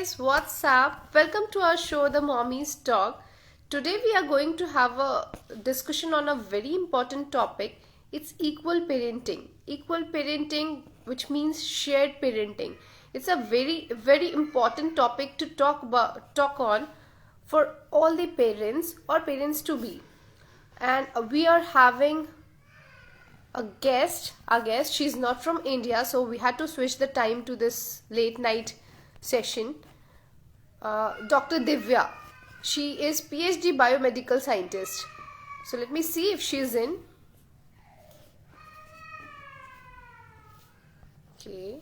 guys, what's up? Welcome to our show, The Mommy's Talk. Today we are going to have a discussion on a very important topic. It's equal parenting. Equal parenting, which means shared parenting. It's a very important topic to talk on for all the parents or parents to be. And we are having a guest. Our guest, she's not from India, so we had to switch the time to this late night session. Dr. Divya. She is PhD biomedical scientist. So let me see if she's in. Okay.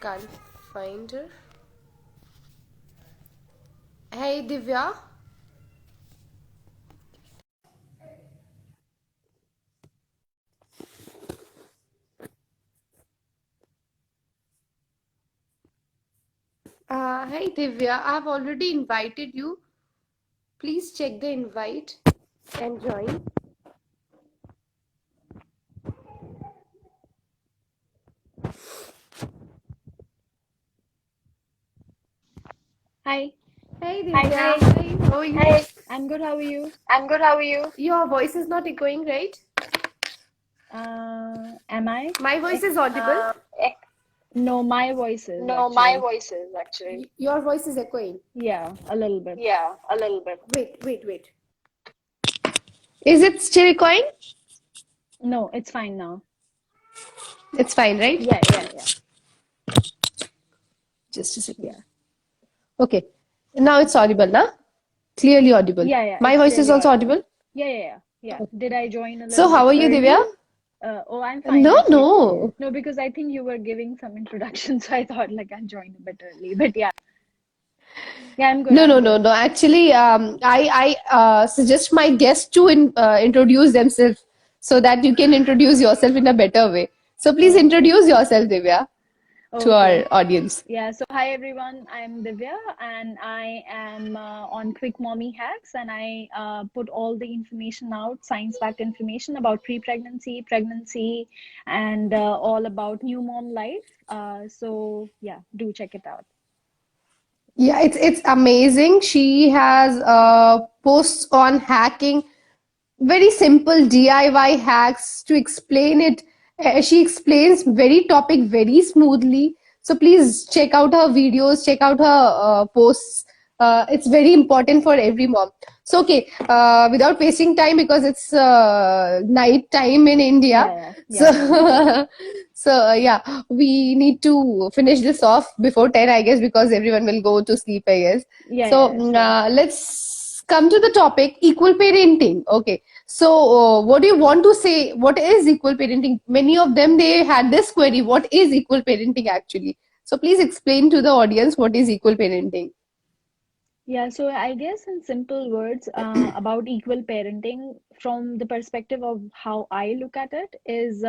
Can't find her. Hey Divya. Hey Divya, I've already invited you. Please check the invite and join. Hi. Hey Hi. Divya. Hi. How are you? Hi. I'm good. How are you? I'm good. How are you? Your voice is not echoing, right? Am I? My voice is audible. No, my voice is No, my actually. voice is actually. Your voice is echoing. Yeah, a little bit. Yeah, a little bit. Wait. Is it still echoing? No, it's fine now. It's fine, right? Yeah. Just a second. Yeah. Okay. Now it's audible, na? Clearly audible. Yeah, My it's voice is clearly also audible. audible. Yeah. Did I join a So little how bit are you, early? Divya? Oh, I'm fine No, actually. no. No, because I think you were giving some introduction, so I thought like I'll join a bit early. But yeah. Yeah, I'm good. No, I'm no, no, good. no. Actually, I suggest my guests to introduce themselves so that you can introduce yourself in a better way. So please Oh, okay. introduce yourself, Divya, to Okay. our audience. Yeah, so hi everyone, I'm Divya and I am on Quick Mommy Hacks and I put all the information out, science-backed information about pre-pregnancy, pregnancy, and all about new mom life. So yeah, do check it out. Yeah, it's amazing. She has posts on hacking, very simple DIY hacks to explain it. She explains very topic very smoothly. So please check out her videos, check out her posts. It's very important for every mom. So okay, without wasting time because it's night time in India. Yeah. So yeah, we need to finish this off before 10, I guess, because everyone will go to sleep, I guess. So Sure. let's come to the topic equal parenting. Okay. So, what do you want to say? What is equal parenting? Many of them they had this query: what is equal parenting actually? So, please explain to the audience what is equal parenting. Yeah, so I guess in simple words, about equal parenting from the perspective of how I look at it is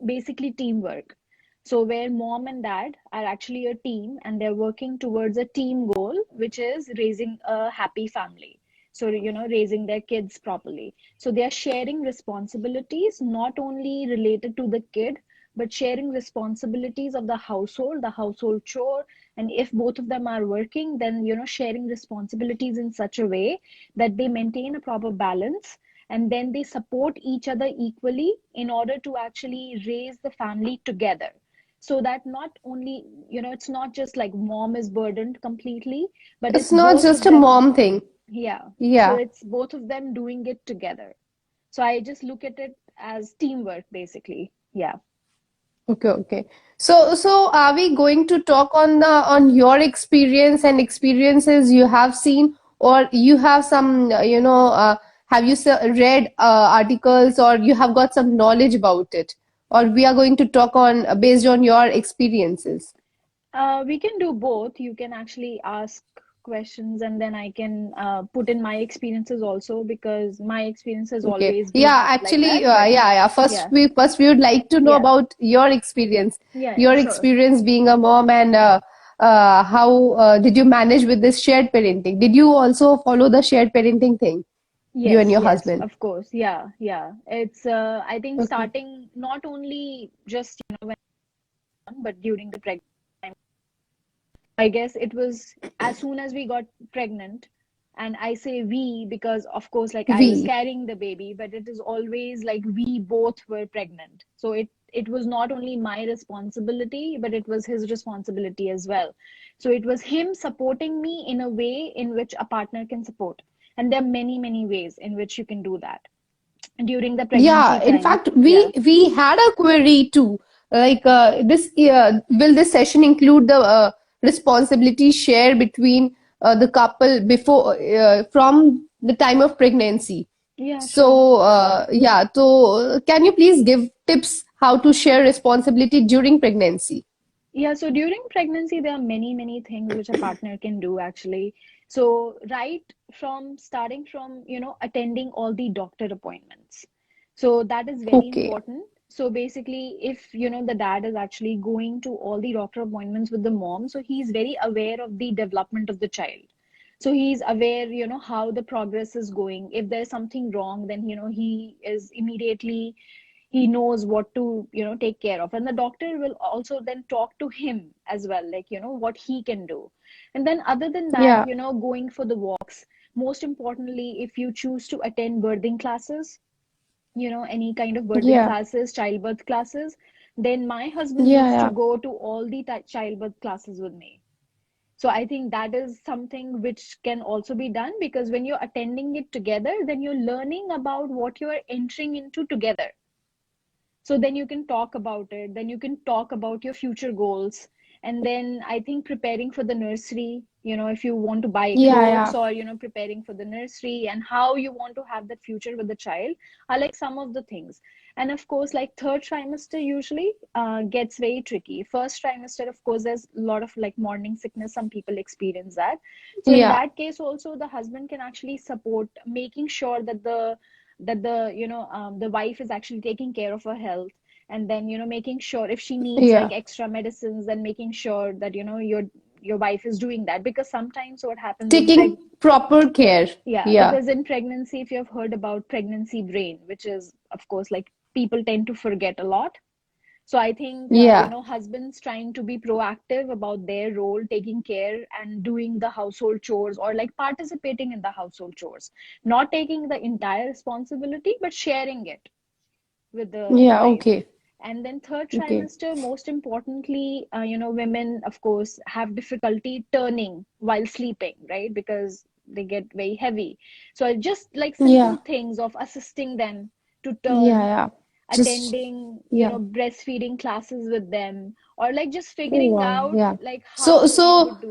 basically teamwork. So where mom and dad are actually a team and they're working towards a team goal, which is raising a happy family. So, raising their kids properly. So they are sharing responsibilities, not only related to the kid, but sharing responsibilities of the household chore, and if both of them are working, then sharing responsibilities in such a way that they maintain a proper balance and then they support each other equally in order to actually raise the family together, so that not only it's not just like mom is burdened completely, but It's it's not both just of a them. mom thing. Yeah, so Yeah. it's both of them doing it together. So I just look at it as teamwork basically. Yeah. Okay. So are we going to talk on the on your experience and experiences you have seen, or you have some, have you read articles, or you have got some knowledge about it, or we are going to talk on based on your experiences? We can do both. You can actually ask questions and then I can put in my experiences also, because my experience has Okay. always Yeah, been like that. actually, But yeah. yeah, First we would like to know yeah, about your sure. experience being a mom, and how did you manage with this shared parenting? Did you also follow the shared parenting thing, you and your Yes, husband? of course. Yeah. It's I think Okay. starting not only just when but during the pregnancy time, I guess it was as soon as we got pregnant, and I say we because, of course, like I was We. carrying the baby, but it is always like we both were pregnant. So it was not only my responsibility, but it was his responsibility as well. So it was him supporting me in a way in which a partner can support. And there are many, many ways in which you can do that during the pregnancy Yeah, in time. fact, Yeah. we had a query too. Like this, will this session include the responsibility share between the couple before from the time of pregnancy? Yeah, sure. So yeah, so can you please give tips how to share responsibility during pregnancy? Yeah, so during pregnancy, there are many, many things which a partner can do actually. So, right from starting from, attending all the doctor appointments. So, that is very Okay. important. So, basically, if, the dad is actually going to all the doctor appointments with the mom, so he's very aware of the development of the child. So, he's aware, how the progress is going. If there's something wrong, then, he is immediately he knows what to take care of, and the doctor will also then talk to him as well, like what he can do. And then other than that, Yeah. going for the walks. Most importantly, if you choose to attend birthing classes, any kind of birthing Yeah. classes, childbirth classes, then my husband Yeah. used to Yeah. go to all the childbirth classes with me. So I think that is something which can also be done, because when you're attending it together, then you're learning about what you are entering into together. So then you can talk about it, then you can talk about your future goals. And then I think preparing for the nursery, if you want to buy Yeah. clothes, Yeah. or preparing for the nursery and how you want to have that future with the child, are like some of the things. And of course, like third trimester usually gets very tricky. First trimester, of course, there's a lot of like morning sickness, some people experience that. So in Yeah. that case also, the husband can actually support making sure that the wife is actually taking care of her health. And then making sure if she needs like Yeah. extra medicines, then making sure that your wife is doing that, because sometimes what happens in Taking proper care. yeah, Yeah. because in pregnancy, if you have heard about pregnancy brain, which is of course like people tend to forget a lot. So I think, Yeah. husbands trying to be proactive about their role, taking care and doing the household chores, or like participating in the household chores, not taking the entire responsibility, but sharing it with the Yeah. wife. Okay. And then third Okay. trimester, most importantly, women, of course, have difficulty turning while sleeping, right? Because they get very heavy. So just like simple Yeah. things of assisting them to Yeah. turn, Yeah. Just. attending Yeah. breastfeeding classes with them, or like just Oh figuring wow. out Yeah. like So how you so would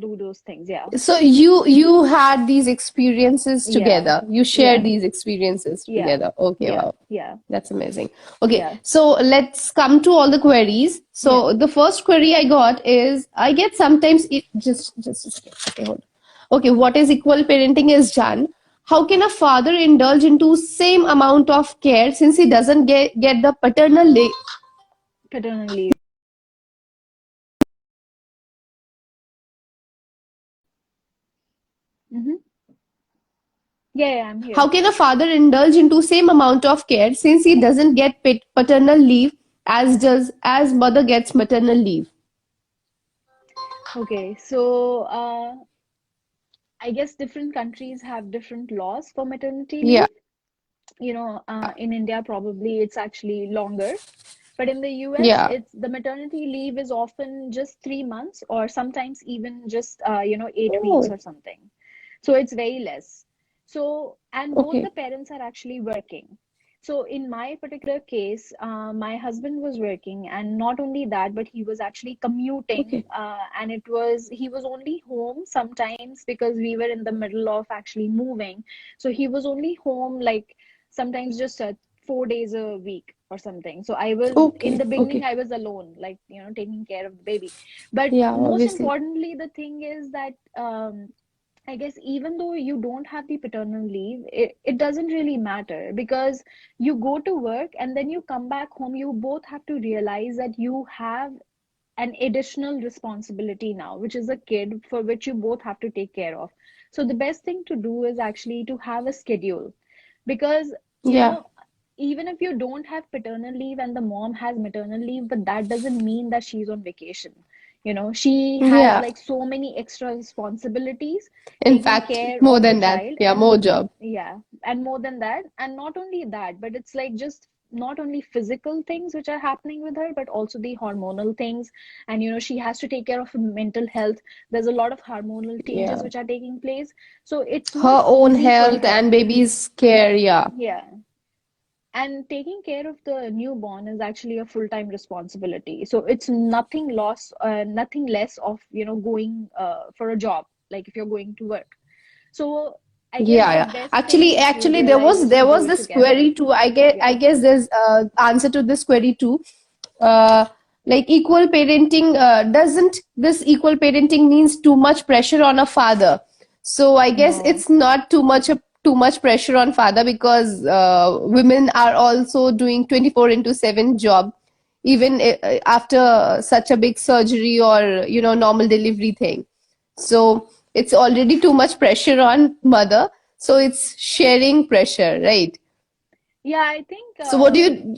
do those things. Yeah. so you had these experiences Yeah. together. You shared Yeah. these experiences Yeah. together. Okay. Yeah. Wow. Yeah. That's amazing. Okay. Yeah. So let's come to all the queries. Yeah. So the first query I got is I get sometimes it just a second. Okay. Hold on. Okay. What is equal parenting is done? How can a father indulge into same amount of care since he doesn't get the paternal leave? Paternal leave. Mm-hmm. Yeah, yeah, I'm How here. can a father indulge into same amount of care since he doesn't get paternal leave as mother gets maternal leave? Okay, so I guess different countries have different laws for maternity Yeah, leave. In India, probably it's actually longer, but in the US, yeah. it's the maternity leave is often just 3 months, or sometimes even just 8 weeks Oh, or something. So it's very less. So, and both the okay, parents are actually working. So in my particular case, my husband was working, and not only that, but he was actually commuting, okay, and he was only home sometimes because we were in the middle of actually moving. So he was only home like sometimes just 4 days a week or something. So I was in okay, the beginning, okay. I was alone, like taking care of the baby. But Yeah, most obviously. importantly, the thing is that I guess even though you don't have the paternal leave, it doesn't really matter, because you go to work and then you come back home. You both have to realize that you have an additional responsibility now, which is a kid for which you both have to take care of. So the best thing to do is actually to have a schedule, because you Yeah, know even if you don't have paternal leave and the mom has maternal leave, but that doesn't mean that she's on vacation. She has Yeah. like so many extra responsibilities In taking fact, care more of the than that. child. Yeah, more And job. yeah, and more than that, and not only that, but it's like just not only physical things which are happening with her, but also the hormonal things. And she has to take care of her mental health. There's a lot of hormonal changes Yeah. which are taking place. So it's not Her own easy for health her. and baby's care. Yeah. Yeah. And taking care of the newborn is actually a full-time responsibility. So it's nothing less of, going for a job, like if you're going to work. So I guess Yeah, the yeah. best thing which you Actually, there realize was is to there do was it this together. query too. I Yeah. guess there's answer to this query too. Uh, like equal parenting, doesn't this equal parenting means too much pressure on a father? So I guess No. it's not too much pressure on father, because women are also doing 24 into 7 job, even after such a big surgery or normal delivery thing. So it's already too much pressure on mother. So it's sharing pressure, right? Yeah, I think So what do you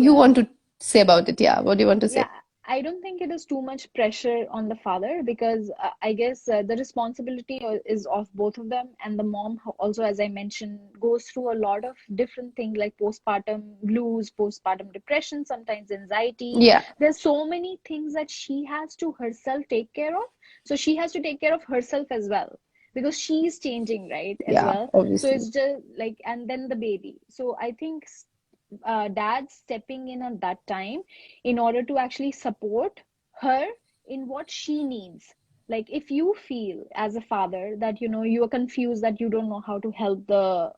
yeah. want to say about it? Yeah, what do you want to Yeah, say? I don't think it is too much pressure on the father, because I guess the responsibility is of both of them. And the mom also, as I mentioned, goes through a lot of different things like postpartum blues, postpartum depression, sometimes anxiety. Yeah. There's so many things that she has to herself take care of. So she has to take care of herself as well, because she's changing, right, as Yeah, well. So obviously. it's just like, and then the baby. So I think dad stepping in at that time in order to actually support her in what she needs. Like if you feel as a father that you are confused, that you don't know how to help the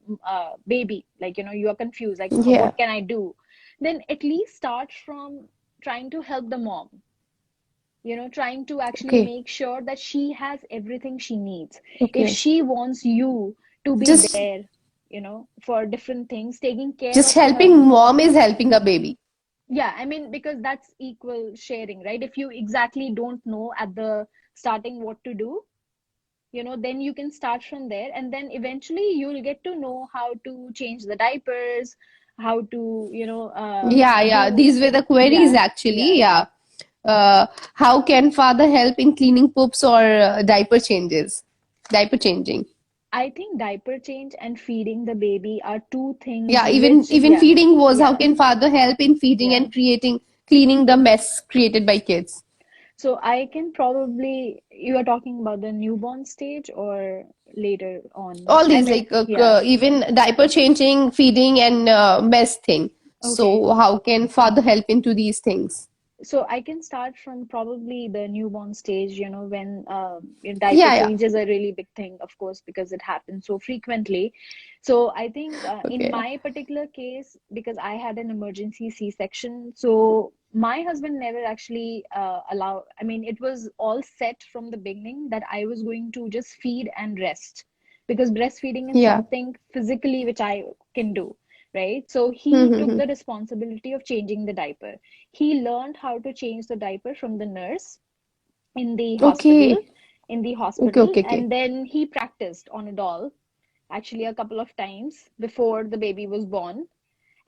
baby, like you are confused, like Yeah. what can I do, then at least start from trying to help the mom, trying to actually Okay. make sure that she has everything she needs. If Okay. she wants you to be Just there, for different things, taking care just of her. helping mom is helping a baby. Yeah, I mean, because that's equal sharing, right? If you exactly don't know at the starting what to do, then you can start from there, and then eventually you'll get to know how to change the diapers, how to, Yeah, yeah. do. These were the queries Yeah, actually. yeah. Yeah. How can father help in cleaning poops or diaper changing? I think diaper change and feeding the baby are two things Yeah, even which, even yeah, feeding was, how yeah, can father help in feeding yeah. and cleaning the mess created by kids? So I can probably, you are talking about the newborn stage or later on? All I these, mean, like yeah. even diaper changing, feeding, and mess thing. Okay. So how can father help into these things? So I can start from probably the newborn stage, when diaper Yeah, yeah. change is a really big thing, of course, because it happens so frequently. So I think in Okay. my particular case, because I had an emergency C-section, so my husband never actually I mean, it was all set from the beginning that I was going to just feed and rest, because breastfeeding is Yeah. something physically which I can do, right? So he took Mm-hmm. the responsibility of changing the diaper. He learned how to change the diaper from the nurse in the hospital, Okay. Okay. Okay. Okay. and then he practiced on a doll actually a couple of times before the baby was born.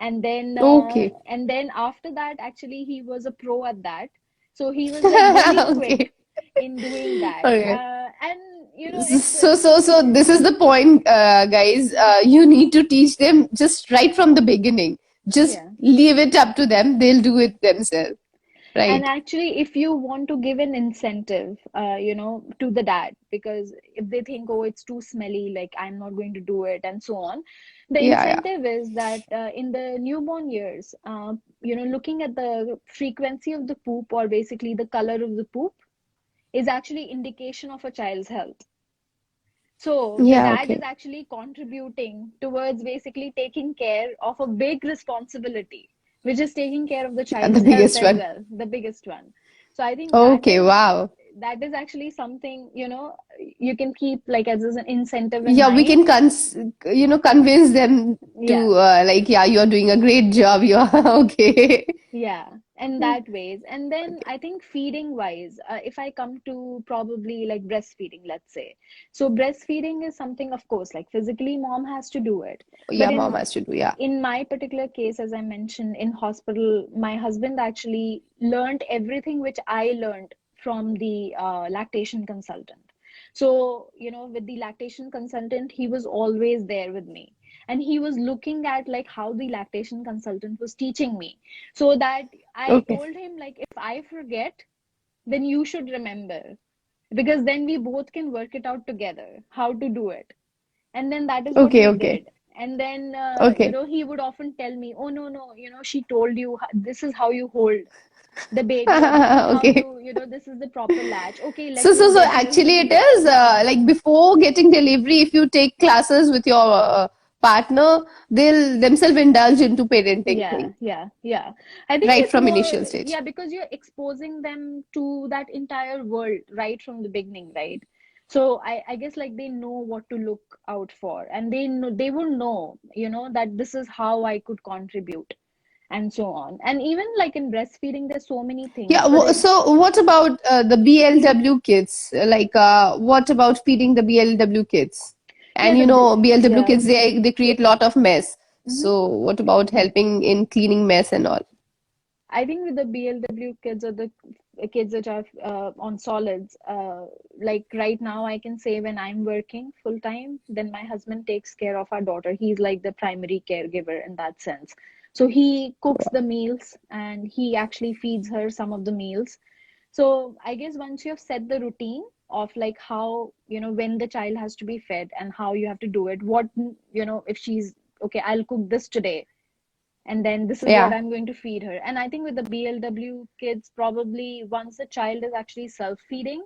Okay. And then after that, actually he was a pro at that. So he was like really Okay. quick in doing that. Okay. And it's So this is the point, guys. You need to teach them just right from the beginning. Just yeah. leave it up to them. They'll do it themselves. And Right. actually, if you want to give an incentive, to the dad, because if they think, oh, it's too smelly, like I'm not going to do it, and so on, the Yeah, yeah. incentive is that in the newborn years, looking at the frequency of the poop, or basically the color of the poop, is actually indication of a child's health. So the Yeah, dad is okay. actually contributing towards basically taking care of a big responsibility, which is taking care of the Yeah, the child's health biggest as one. well, the biggest one. So I think that Okay, is wow. that is actually something, you can keep like as an incentive in Yeah, we mind. can convince them Yeah. to like, yeah, you're doing a great job. You're okay. Yeah, and that ways. And then I think feeding wise, if I come to probably like breastfeeding, let's say. So breastfeeding is something, of course, like physically mom has to do it. But Yeah, mom has to do. Yeah. in my particular case, as I mentioned, in hospital, my husband actually learned everything which I learned from the lactation consultant. So, with the lactation consultant, he was always there with me. And he was looking at like how the lactation consultant was teaching me. So that I Okay. told him like if I forget, then you should remember. Because then we both can work it out together, how to do it. And then that is what Okay. we Okay. did. And then, Okay. he would often tell me, oh, no, no, she told you this is how you hold the baby, or this is how Okay. this is the proper latch. Okay, So, let so, me so get this. actually, it is like before getting delivery, if you take classes with your partner, they'll themselves indulge into parenting Yeah, thing yeah, yeah. I think right it's from more, initial stage. yeah, because you're exposing them to that entire world right from the beginning, right? So I guess like they know what to look out for, and they would know, that this is how I could contribute, and so on. And even like in breastfeeding, there's so many things. Yeah. For ex So, what about the BLW kids? Like, what about feeding the BLW kids? Yeah, And BLW yeah. kids, they create lot of mess. Hmm. So, what about helping in cleaning mess and all? I think with the BLW kids, or the kids that are on solids, like right now, I can say when I'm working full time, then my husband takes care of our daughter. He's like the primary caregiver in that sense. So he cooks the meals and he actually feeds her some of the meals. So I guess once you have set the routine of like how, when the child has to be fed and how you have to do it, what, if she's okay, I'll cook this today, and then this is what Yeah. I'm going to feed her. And I think with the BLW kids, probably once the child is actually self-feeding,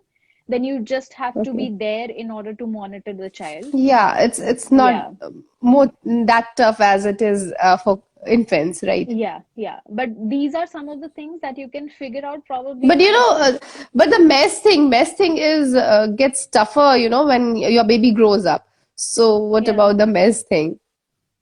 then you just have to be Okay. there in order to monitor the child. Yeah, it's not Yeah, more that tough as it is for infants, right? yeah, yeah. But these are some of the things that you can figure out probably But as but the mess thing is gets tougher, when your baby grows up. So what yeah. about the mess thing?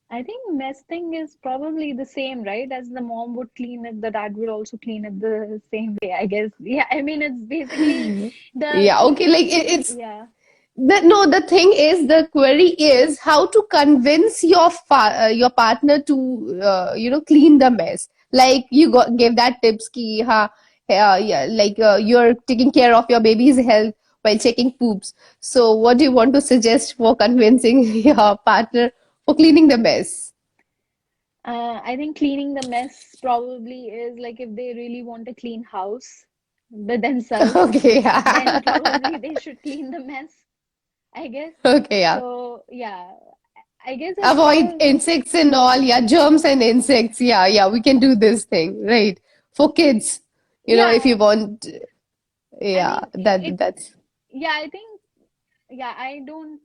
I think mess thing is probably the same, right? As the mom would clean it, the dad would also clean it the same way, I guess. Yeah, I mean, it's basically the Yeah, okay, like cleaning. it's Yeah. no, the thing is, the query is how to convince your partner to clean the mess. Like you gave that tips ki yeah, like you're taking care of your baby's health while checking poops. So what do you want to suggest for convincing your partner for cleaning the mess? I think cleaning the mess probably is like if they really want a clean house with themselves, Okay, then probably yeah. they should clean the mess, I guess. Okay, yeah. So, yeah, I guess as far Avoid as, insects and all, yeah, germs and insects. Yeah, yeah, we can do this thing, right? For kids, if you yeah, want, I yeah, mean, that's yeah, I think, yeah, I don't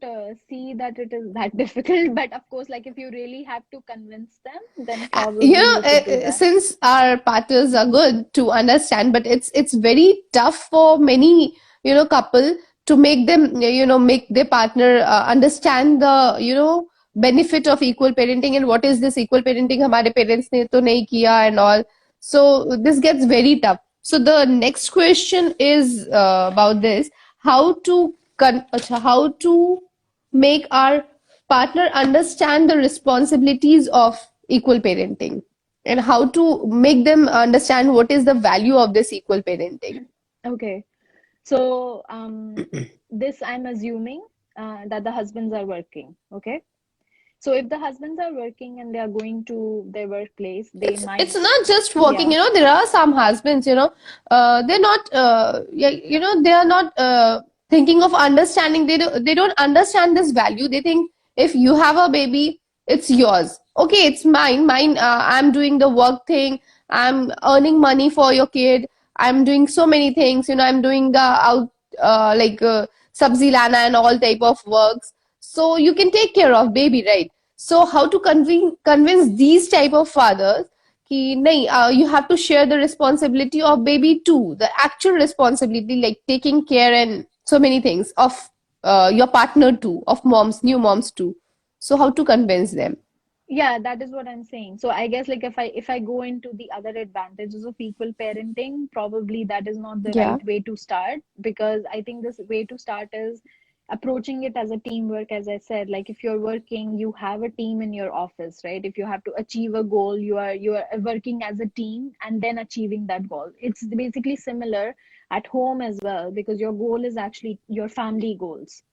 see that it is that difficult, but of course, like if you really have to convince them, then probably you could do that. since our partners are good to understand, but it's very tough for many couple to make them make their partner understand the benefit of equal parenting and what is this equal parenting हमारे parents ने तो नहीं किया and all. So this gets very tough. So the next question is about this: how to how to make our partner understand the responsibilities of equal parenting and how to make them understand what is the value of this equal parenting. Okay. So, this I'm assuming that the husbands are working. Okay. So if the husbands are working and they are going to their workplace, they It's might, not just working, yeah, there are some husbands, they're not yeah, they are not thinking of understanding. They don't understand this value. They think if you have a baby, it's yours. Okay, it's mine. I'm doing the work thing. I'm earning money for your kid. I'm doing so many things. I'm doing the out like sabzi lana and all type of works. So you can take care of baby, right? So how to convince these type of fathers कि नहीं, you have to share the responsibility of baby too, the actual responsibility like taking care and so many things of your partner too, of moms, new moms too. So how to convince them? Yeah, that is what I'm saying. So I guess like if I go into the other advantages of equal parenting, probably that is not the Yeah. right way to start, because I think this way to start is approaching it as a teamwork. As I said, like if you're working, you have a team in your office, right? If you have to achieve a goal, you are working as a team and then achieving that goal. It's basically similar at home as well, because your goal is actually your family goals.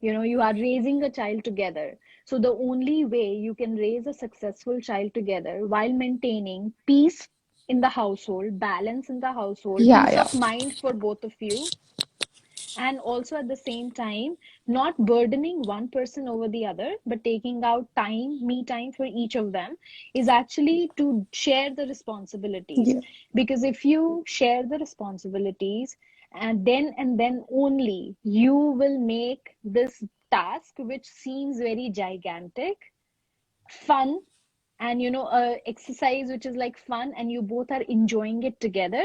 You are raising a child together. So the only way you can raise a successful child together while maintaining peace in the household, balance in the household, Yeah, peace yeah. of mind for both of you, and also at the same time not burdening one person over the other, but taking out time, me time for each of them, is actually to share the responsibilities. Yeah. Because if you share the responsibilities, and then only you will make this task, which seems very gigantic, fun, and exercise which is like fun, and you both are enjoying it together.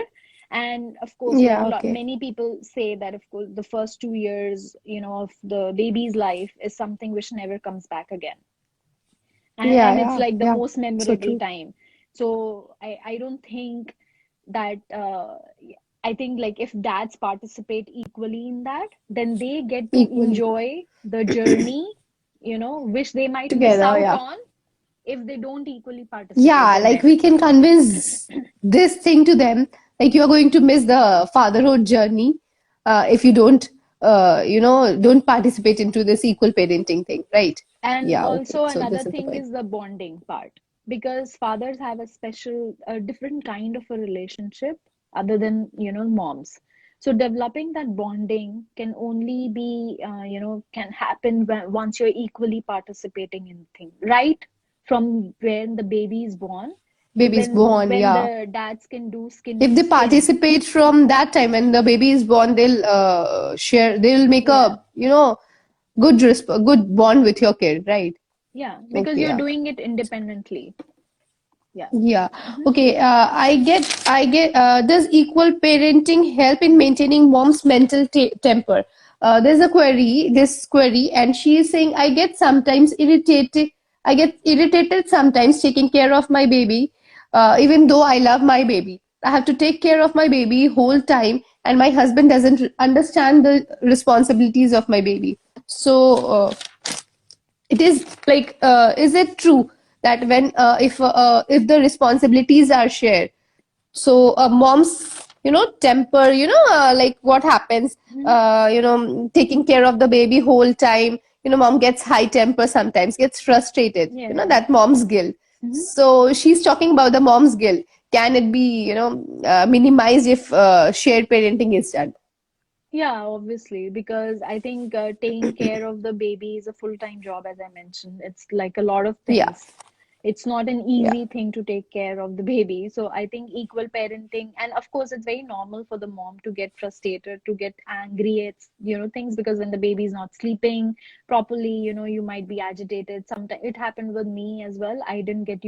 And of course, like Yeah, okay. many people say that, of course, the first 2 years of the baby's life is something which never comes back again, Yeah, and it's yeah, like the yeah. most So memorable true. time. So I don't think that I think like if dads participate equally in that, then they get to Equally enjoy the journey, which they might miss together, out yeah. on if they don't equally participate Yeah, in like it. we can convince this thing to them, like you're going to miss the fatherhood journey if you don't participate into this equal parenting thing, right? And Yeah, okay. also So another this is the thing point. is the bonding part, because fathers have a different kind of a relationship other than, moms. So developing that bonding can only be, can happen once you're equally participating in the thing, right? From when the baby is born to Baby is when born, when yeah. the dads can do skin If to they skin. participate from that time when the baby is born, they'll share, they'll make Yeah, a good bond with your kid, right? yeah, because Okay, you're yeah. doing it independently. Yeah. Yeah. Hmm. Okay. I get. Does equal parenting help in maintaining mom's mental temper? There's a query, this query, and she is saying, I get sometimes irritated. I get irritated sometimes taking care of my baby, even though I love my baby. I have to take care of my baby whole time, and my husband doesn't understand the responsibilities of my baby. So, it is like is it true that when if the responsibilities are shared, so mom's temper, like what happens, Hmm. taking care of the baby whole time, mom gets high temper, sometimes gets frustrated, Yeah, yeah. that mom's guilt. Hmm. So she's talking about the mom's guilt. Can it be minimized if shared parenting is done? Yeah, obviously, because I think taking care of the baby is a full-time job, as I mentioned. It's like a lot of Yeah, things. It's not an yeah. easy thing to take care of the baby. So I think equal parenting, and of course, it's very normal for the mom to get frustrated, to get angry at, things, because when the baby is not sleeping properly, you might be agitated. Sometimes it happened with me as well. I didn't get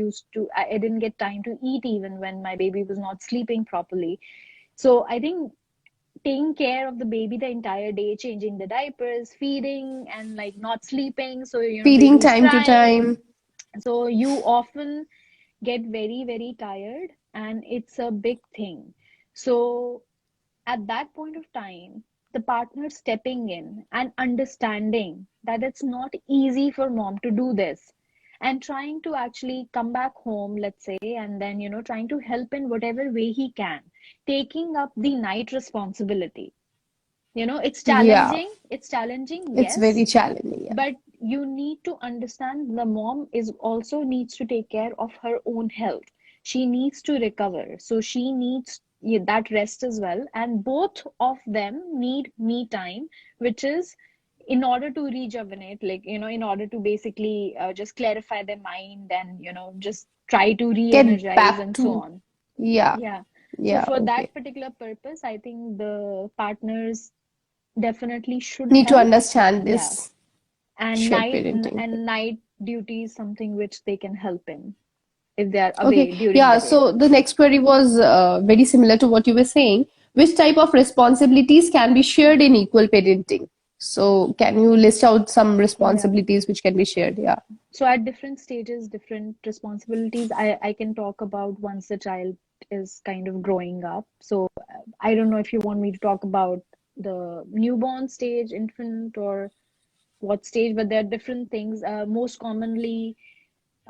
time to eat even when my baby was not sleeping properly. So I think taking care of the baby the entire day, changing the diapers, feeding, and like not sleeping. So, Feeding baby is time to crying. time. So you often get very, very tired, and it's a big thing. So at that point of time, the partner stepping in and understanding that it's not easy for mom to do this, and trying to actually come back home, let's say, and then, trying to help in whatever way he can, taking up the night responsibility. It's Yeah, challenging. It's challenging, it's yes, very challenging. Yeah. but you need to understand the mom is also needs to take care of her own health. She needs to recover. So she needs, yeah, that rest as well. And both of them need me time, which is in order to rejuvenate, like, in order to basically just clarify their mind and, just try to Get re-energize back and so to. on. Yeah, Yeah. So yeah, for okay. that particular purpose, I think the partners definitely should Need to help. understand Yeah. this And shared night parenting thing. and night duty is something which they can help in. if they are away Okay, during yeah. the day. So the next query was very similar to what you were saying. Which type of responsibilities can be shared in equal parenting? So can you list out some Yeah. responsibilities which can be shared? Yeah. So at different stages, different responsibilities. I can talk about once the child is kind of growing up. So I don't know if you want me to talk about the newborn stage, infant, or what stage, but there are different things. Most commonly,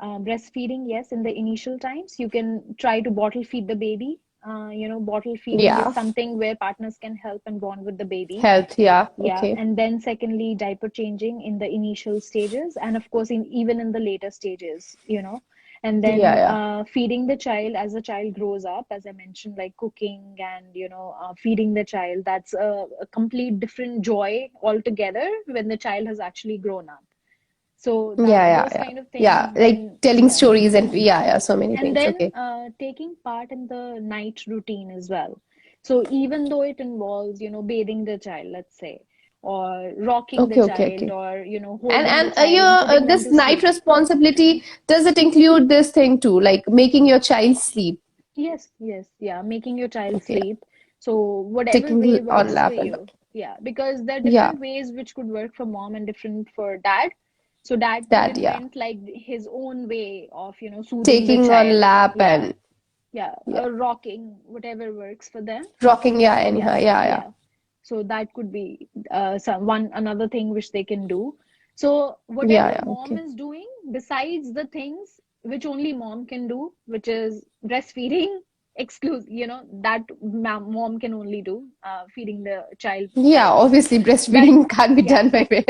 breastfeeding, yes, in the initial times, you can try to bottle feed the baby. Bottle feeding is Yeah. something where partners can help and bond with the baby. Health. Yeah. Yeah, Okay. and then secondly, diaper changing in the initial stages, and of course, even in the later stages, and Yeah. then Yeah. feeding the child as the child grows up, as I mentioned, like cooking and feeding the child. That's a complete different joy altogether when the child has actually grown up. So that Yeah. Yeah. those Yeah. kind of things, Yeah. Like then telling yeah, stories and yeah. Yeah. So many and things. then Okay. taking part in the night routine as well. So even though it involves, bathing the child, let's say, or rocking the Okay. Okay. child, Okay. or And holding the child and your putting them this to night sleep. responsibility, does it include this thing too, like making your child sleep? Yes, yes, yeah, making your child Okay. sleep. So whatever way Taking on works for lap and you. Yeah, because there are yeah, different ways which could work for mom and different for dad. So dad could that yeah, invent like his own way of, soothing the taking on child. lap Yeah, and yeah, yeah, rocking, whatever works for them. rocking yeah, Yeah, anyhow, yeah, yeah, yeah. So that could be another thing which they can do. So yeah, whatever yeah. mom Okay. is doing, besides the things which only mom can do, which is breastfeeding, exclusive, that mom can only do, feeding the child Yeah, milk. obviously But breastfeeding can't be yeah, done by but me.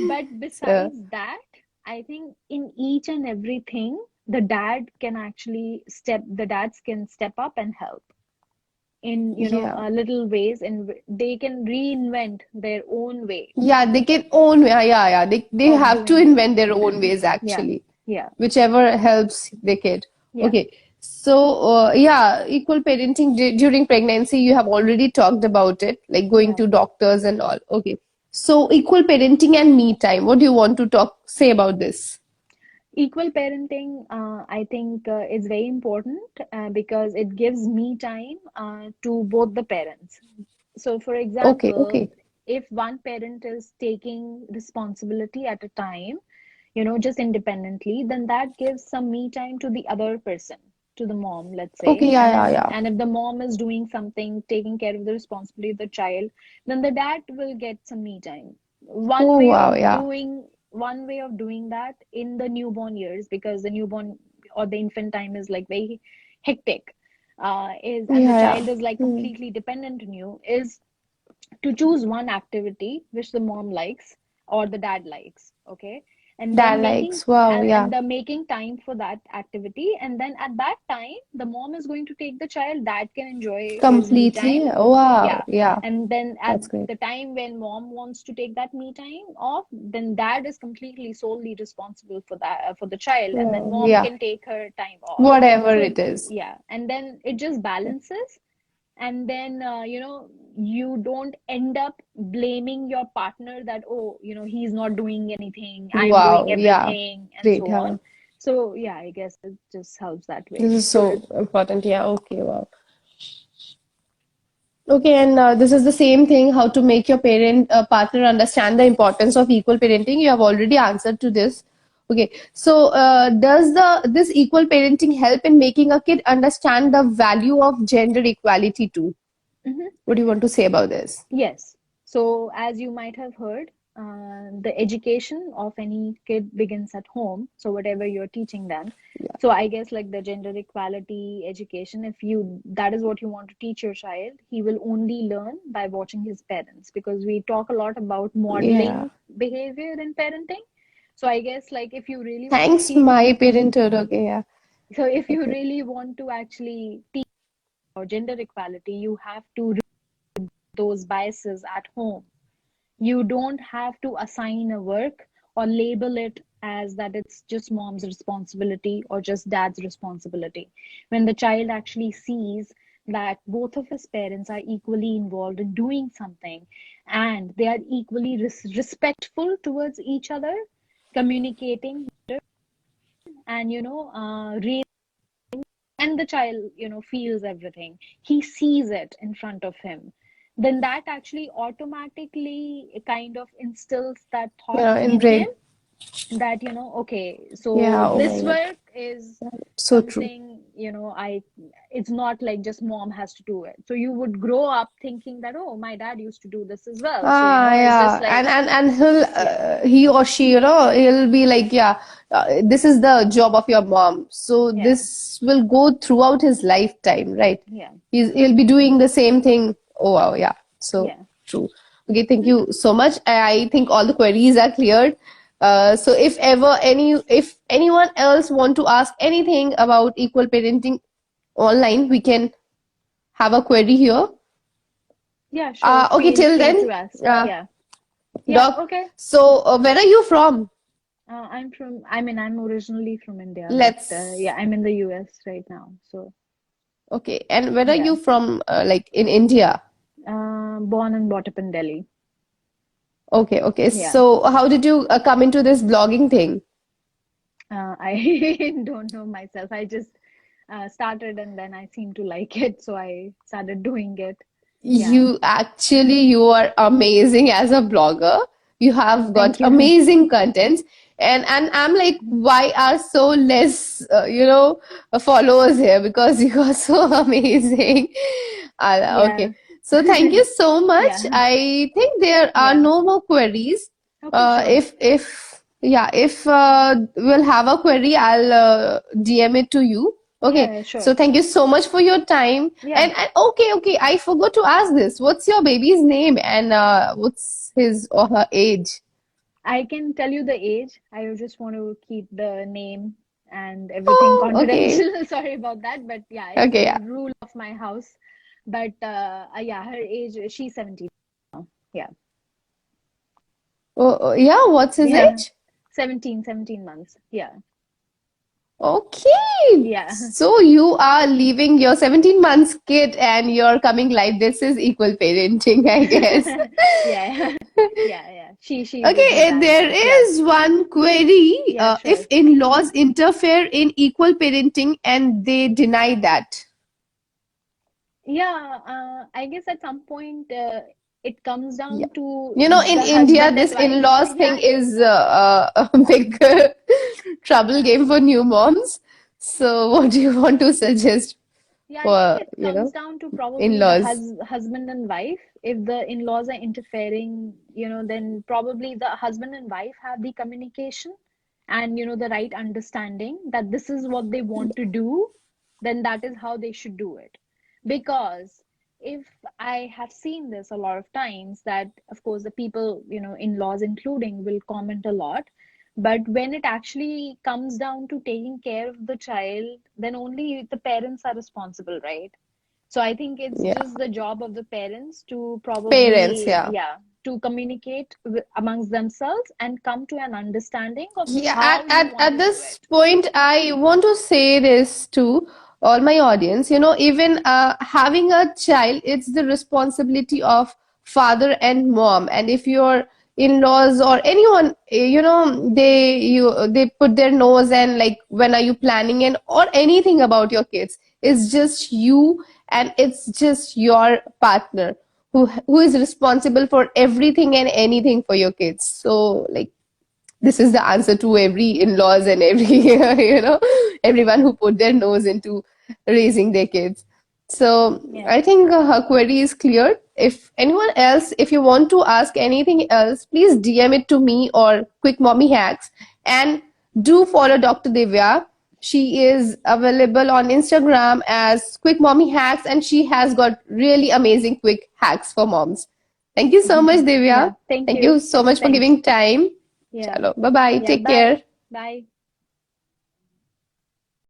but So besides that, I think in each and everything, the dads can step up and help in yeah. little ways, and they can reinvent their own way Yeah, they can own yeah, yeah, yeah. They of have to doing it. invent their own ways Yeah, actually. yeah, Whichever helps the kid. yeah, Okay. So, yeah, equal parenting during pregnancy, you have already talked about it, like going yeah. to doctors and all. Okay. So, equal parenting and me time. What do you want to say about this? Equal parenting, I think, is very important because it gives me time to both the parents. So, for Okay, example, okay. if one parent is taking responsibility at a time, just independently, then that gives some me time to the other person, to the mom, let's Okay, say. yeah, And yeah, then, yeah. and if the mom is doing something, taking care of the responsibility of the child, then the dad will get some me time. One Oh, way wow, of yeah. doing, one way of doing that in the newborn years, because the newborn or the infant time is like very hectic, and the Yeah, yeah. child is like Hmm. completely dependent on you, is to choose one activity which the mom likes or the dad likes, okay, and Dad then making likes, wow, and yeah. the making time for that activity, and then at that time the mom is going to take the child, dad can enjoy his me time. Completely. Wow, Yeah, yeah. and then at That's great. the time when mom wants to take that me time off, then dad is completely solely responsible for that, for the child, and then Wow, mom yeah. can take her time off. Whatever So it is. yeah, and then it just balances, and then you don't end up blaming your partner that, oh, he's not doing anything, I'm doing Wow, yeah. everything, and Great, so yeah. on. So yeah, I guess it just helps that This way. is so important. Yeah, okay, wow. Okay, and this is the same thing, how to make your parent partner understand the importance of equal parenting. You have already answered to this. Okay, so does this equal parenting help in making a kid understand the value of gender equality too? Mhm. What do you want to say about this? Yes. So, as you might have heard, the education of any kid begins at home. So, whatever you're teaching them. Yeah. So, I guess like the gender equality education, if you that is what you want to teach your child, he will only learn by watching his parents, because we talk a lot about Yeah. modeling behavior in parenting. So, I guess like if you really want to Thanks, teach, my parenthood. Okay, yeah. so if you Okay. really want to actually teach about gender equality, you have to remove those biases at home. You don't have to assign a work or label it as that it's just mom's responsibility or just dad's responsibility. When the child actually sees that both of his parents are equally involved in doing something, and they are equally respectful towards each other, communicating, and raising and the child, feels everything, he sees it in front of him, then that actually automatically kind of instills that thought Yeah, in in him brain. that, okay, so Yeah, oh my this God. work is So true. something, I it's not like just mom has to do it. So you would grow up thinking that, oh, my dad used to do this as well. So, Ah, it's yeah, just like, and he'll yeah, he or she, he'll be like, yeah, this is the job of your mom. So yeah, this will go throughout his lifetime, right? yeah, He'll be doing the same thing. Oh wow, yeah, so yeah. true. Okay, thank you so much. I think all the queries are cleared. So if anyone else want to ask anything about equal parenting online, we can have a query here. Yeah, sure. Okay, Feel till free then. to ask. Uh, Yeah. Yeah, Doc, okay. so where are you from? I'm originally from India, but Let's, yeah, I'm in the US right now. So, okay, and where are yeah. you from, like in India? Born and brought up in Delhi. Okay, okay. Yeah. So how did you come into this blogging thing? I don't know myself. I just started and then I seemed to like it, so I started doing it. Yeah. You are amazing as a blogger. You have got Thank you. amazing contents. And I'm like, why are so less, followers here? Because you are so amazing. Yeah. Okay. So thank you so much. Yeah. I think there are Yeah. no more queries. Okay, sure. If we'll have a query, I'll DM it to you. Okay. Yeah, sure. So thank you so much for your time. Yeah. And okay, I forgot to ask this. What's your baby's name and what's his or her age? I can tell you the age. I just want to keep the name and everything Oh, okay. confidential. Sorry about that, but yeah, it's Okay, the yeah. rule of my house. But yeah, her age, she's 17 now. Yeah. Yeah, what's his Yeah. age? 17 months. Yeah. Okay. Yeah. So you are leaving your 17 months kid and you're coming live. This is equal parenting, I guess. Yeah. Yeah, yeah. She's with her Okay, dad there now. Yeah. is one query. Yeah, If sure. in-laws interfere in equal parenting and they deny that. Yeah, I guess at some point it comes Yeah. down to In the India, husband and this wife. in-laws Yeah. thing is a big trouble game for new moms. So, what do you want to suggest Yeah, I think for, it comes down to probably the in-laws? husband and wife. If the in-laws are interfering, then probably the husband and wife have the communication and, the right understanding that this is what they want to do, then that is how they should do it. Because if I have seen this a lot of times, that of course the people, in-laws including, will comment a lot. But when it actually comes down to taking care of the child, then only the parents are responsible, right? So I think it's Yeah. just the job of the parents to Parents, probably, yeah. yeah, to communicate amongst themselves and come to an understanding of Yeah, how you want at to do this it. point, I want to say this to all my audience. Even having a child, it's the responsibility of father and mom. And if your in-laws or anyone, they put their nose and like, when are you planning and or anything about your kids, it's just you and it's just your partner who is responsible for everything and anything for your kids. So like this is the answer to every in-laws and every everyone who put their nose into raising their kids. So Yeah. I think her query is clear. If anyone else, if you want to ask anything else, please DM it to me or Quick Mommy Hacks, and do follow Dr. Divya. She is available on Instagram as Quick Mommy Hacks, and she has got really amazing quick hacks for moms. Thank you so much, Divya. Yeah. Thank Thank you you. so much for Thanks. giving time. Yeah. Chalo, bye bye. Yeah. Take care. Bye. Bye.